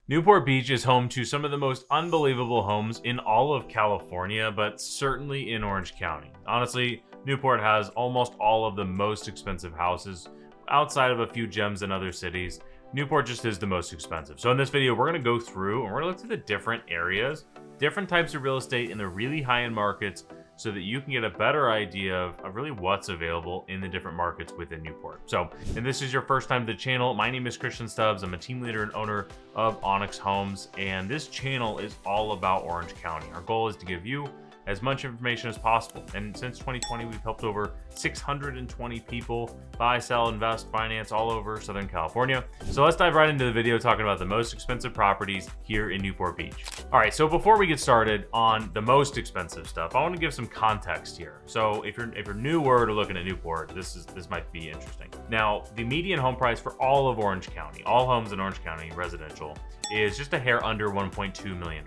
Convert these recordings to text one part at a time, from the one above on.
Newport Beach is home to some of the most unbelievable homes in all of California, but certainly in Orange County. Honestly, Newport has almost all of the most expensive houses outside of a few gems in other cities. Newport just is the most expensive. So in this video, we're going to go through and we're going to look at the different areas, different types of real estate in the really high-end markets so that you can get a better idea of really what's available in the different markets within Newport. So, and this is your first time to the channel, my name is Christian Stubbs. I'm a team leader and owner of Onyx Homes, and this channel is all about Orange County. Our goal is to give you as much information as possible. And since 2020, we've helped over 620 people buy, sell, invest, finance all over Southern California. So let's dive right into the video talking about the most expensive properties here in Newport Beach. All right, so before we get started on the most expensive stuff, I want to give some context here. So if you're newer to looking at Newport, this might be interesting. Now, the median home price for all of Orange County, all homes in Orange County residential, is just a hair under $1.2 million.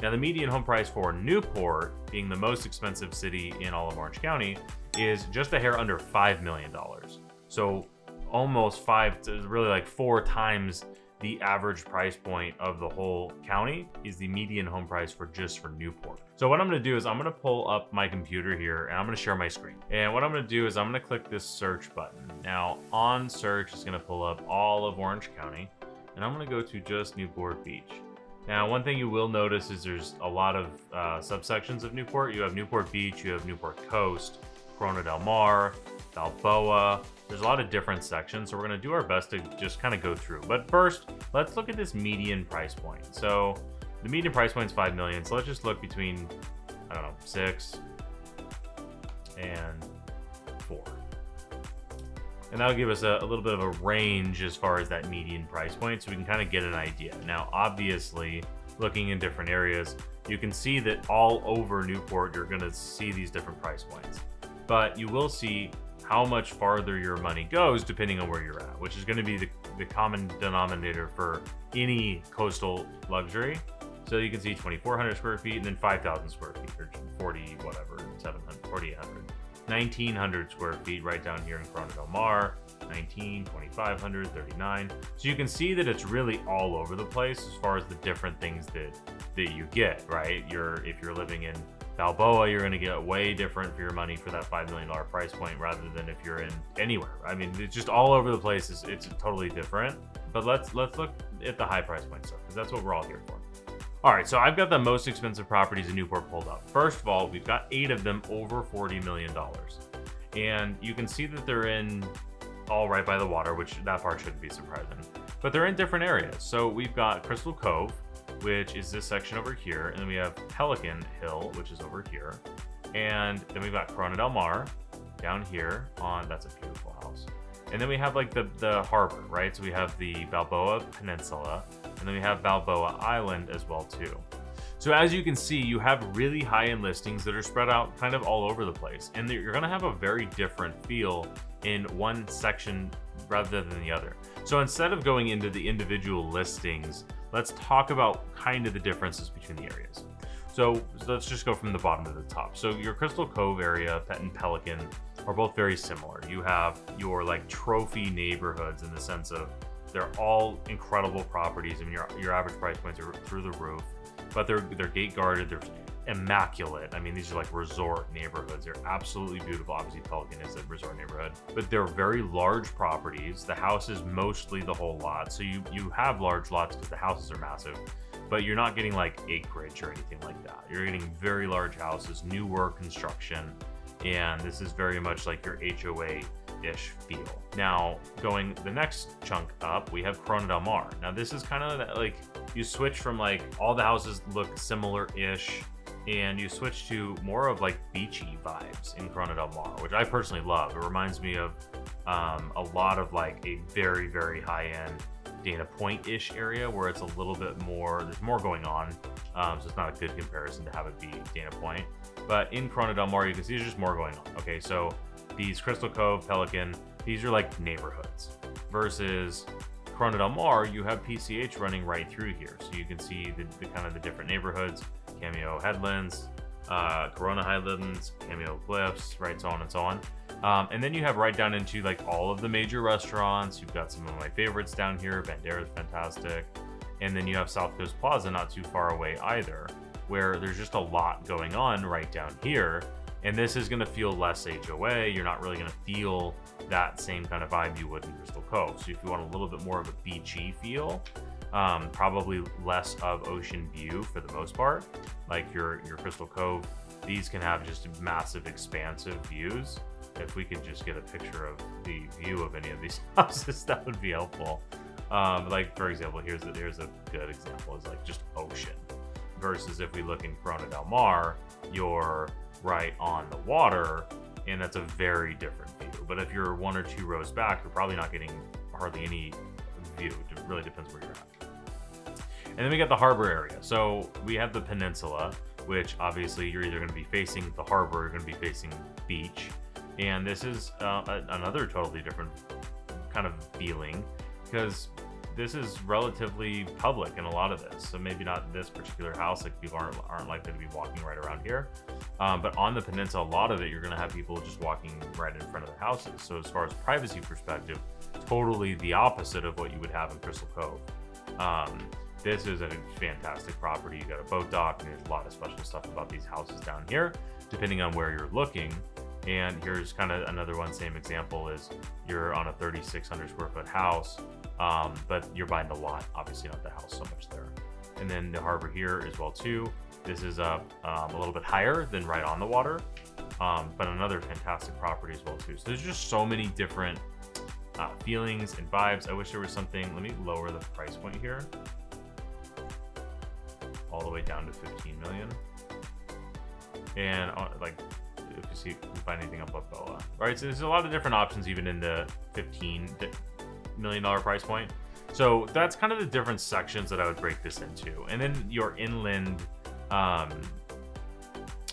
Now, the median home price for Newport, being the most expensive city in all of Orange County, is just a hair under $5 million. So almost really like 4 times the average price point of the whole county is the median home price for Newport. So what I'm going to do is I'm going to pull up my computer here and I'm going to share my screen. And what I'm going to do is I'm going to click this search button. Now on search, it's going to pull up all of Orange County, and I'm going to go to just Newport Beach. Now, one thing you will notice is there's a lot of subsections of Newport. You have Newport Beach, you have Newport Coast, Corona del Mar, Balboa. There's a lot of different sections, so we're going to do our best to just kind of go through. But first, let's look at this median price point. So the median price point is $5 million. So let's just look between, I don't know, 6 and 4. And that'll give us a little bit of a range as far as that median price point, so we can kind of get an idea. Now, obviously, looking in different areas, you can see that all over Newport, you're going to see these different price points. But you will see how much farther your money goes depending on where you're at, which is going to be the common denominator for any coastal luxury. So you can see 2,400 square feet and then 5,000 square feet, or 40, whatever, 700, 4,800. 1,900 square feet right down here in Corona del Mar, 19, 2,500, 39. So you can see that it's really all over the place as far as the different things that you get, right? If you're living in Balboa, you're going to get way different for your money for that $5 million price point rather than if you're in anywhere. I mean, it's just all over the place. It's totally different. But let's look at the high price point stuff, because that's what we're all here for. All right, so I've got the most expensive properties in Newport pulled up. First of all, we've got 8 of them over $40 million. And you can see that they're in all right by the water, which that part shouldn't be surprising. But they're in different areas. So we've got Crystal Cove, which is this section over here. And then we have Pelican Hill, which is over here. And then we've got Corona del Mar down here that's a beautiful house. And then we have like the harbor, right? So we have the Balboa Peninsula, and then we have Balboa Island as well too. So as you can see, you have really high-end listings that are spread out kind of all over the place. And you're gonna have a very different feel in one section rather than the other. So instead of going into the individual listings, let's talk about kind of the differences between the areas. So let's just go from the bottom to the top. So your Crystal Cove area and Pelican are both very similar. You have your like trophy neighborhoods in the sense of they're all incredible properties. I mean, your average price points are through the roof, but they're gate guarded. They're immaculate. I mean, these are like resort neighborhoods. They're absolutely beautiful. Obviously, Pelican is a resort neighborhood, but they're very large properties. The house is mostly the whole lot. So you have large lots because the houses are massive, but you're not getting like acreage or anything like that. You're getting very large houses, newer construction, and this is very much like your HOA-ish feel. Now, going the next chunk up, we have Corona del Mar. Now, this is kind of like you switch from like all the houses look similar-ish, and you switch to more of like beachy vibes in Corona del Mar, which I personally love. It reminds me of a lot of like a very, very high-end Dana Point-ish area where it's a little bit more, there's more going on. So it's not a good comparison to have it be Dana Point. But in Corona del Mar, you can see there's just more going on. Okay, so these Crystal Cove, Pelican, these are like neighborhoods. Versus Corona del Mar, you have PCH running right through here. So you can see the kind of the different neighborhoods, Cameo Headlands, Corona Highlands, Cameo Cliffs, right, so on and so on. And then you have right down into like all of the major restaurants. You've got some of my favorites down here. Bandera's fantastic. And then you have South Coast Plaza not too far away either, where there's just a lot going on right down here. And this is going to feel less HOA. You're not really going to feel that same kind of vibe you would in Crystal Cove. So if you want a little bit more of a beachy feel, probably less of ocean view for the most part, like your Crystal Cove, these can have just massive expansive views. If we could just get a picture of the view of any of these houses, that would be helpful. Like for example, here's a good example, is like just ocean, versus if we look in Corona del Mar, you're right on the water, and that's a very different view. But if you're 1 or 2 rows back, you're probably not getting hardly any view. It really depends where you're at. And then we got the harbor area. So we have the peninsula, which obviously you're either going to be facing the harbor, or you're going to be facing beach. And this is another totally different kind of feeling, because this is relatively public in a lot of this. So maybe not this particular house, like people aren't likely to be walking right around here. But on the peninsula, a lot of it, you're going to have people just walking right in front of the houses. So as far as privacy perspective, totally the opposite of what you would have in Crystal Cove. This is a fantastic property. You got a boat dock, and there's a lot of special stuff about these houses down here, depending on where you're looking. And here's kind of another one, same example, is you're on a 3,600 square foot house, but you're buying the lot, obviously not the house so much there. And then the harbor here as well too. This is a little bit higher than right on the water, but another fantastic property as well too. So there's just so many different feelings and vibes. I wish there was something. Let me lower the price point here all the way down to 15 million. And like, if you see, if you find anything up Balboa, right? So there's a lot of different options, even in the $15 million price point. So that's kind of the different sections that I would break this into. And then your inland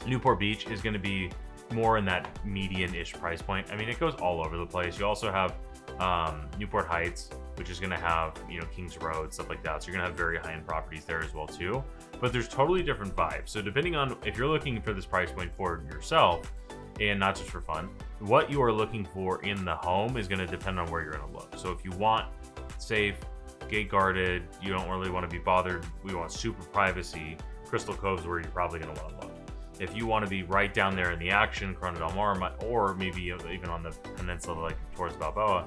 Newport Beach is going to be more in that median-ish price point. I mean, it goes all over the place. You also have Newport Heights, which is going to have, you know, Kings Road, stuff like that. So you're going to have very high-end properties there as well too. But there's totally different vibes. So depending on if you're looking for this price point for yourself and not just for fun, what you are looking for in the home is going to depend on where you're going to look. So if you want safe, gate guarded, you don't really want to be bothered, we want super privacy, Crystal Cove's where you're probably going to want to look. If you want to be right down there in the action, Corona del Mar, or maybe even on the peninsula, like towards Balboa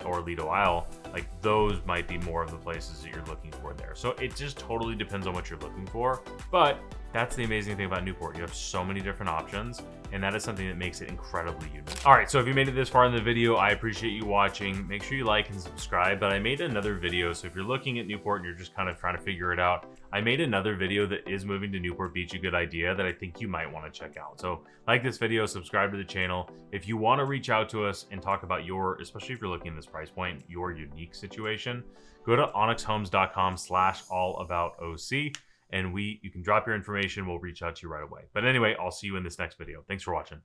or Lido Isle, like those might be more of the places that you're looking for there. So it just totally depends on what you're looking for. But that's the amazing thing about Newport. You have so many different options, and that is something that makes it incredibly unique. All right, so if you made it this far in the video, I appreciate you watching. Make sure you like and subscribe. But I made another video, so if you're looking at Newport and you're just kind of trying to figure it out, I made another video that is moving to Newport Beach, a good idea that I think you might want to check out. So like this video, subscribe to the channel. If you want to reach out to us and talk about your, especially if you're looking at this price point, your unique situation, go to onyxhomes.com/allaboutOC, and you can drop your information. We'll reach out to you right away. But anyway, I'll see you in this next video. Thanks for watching.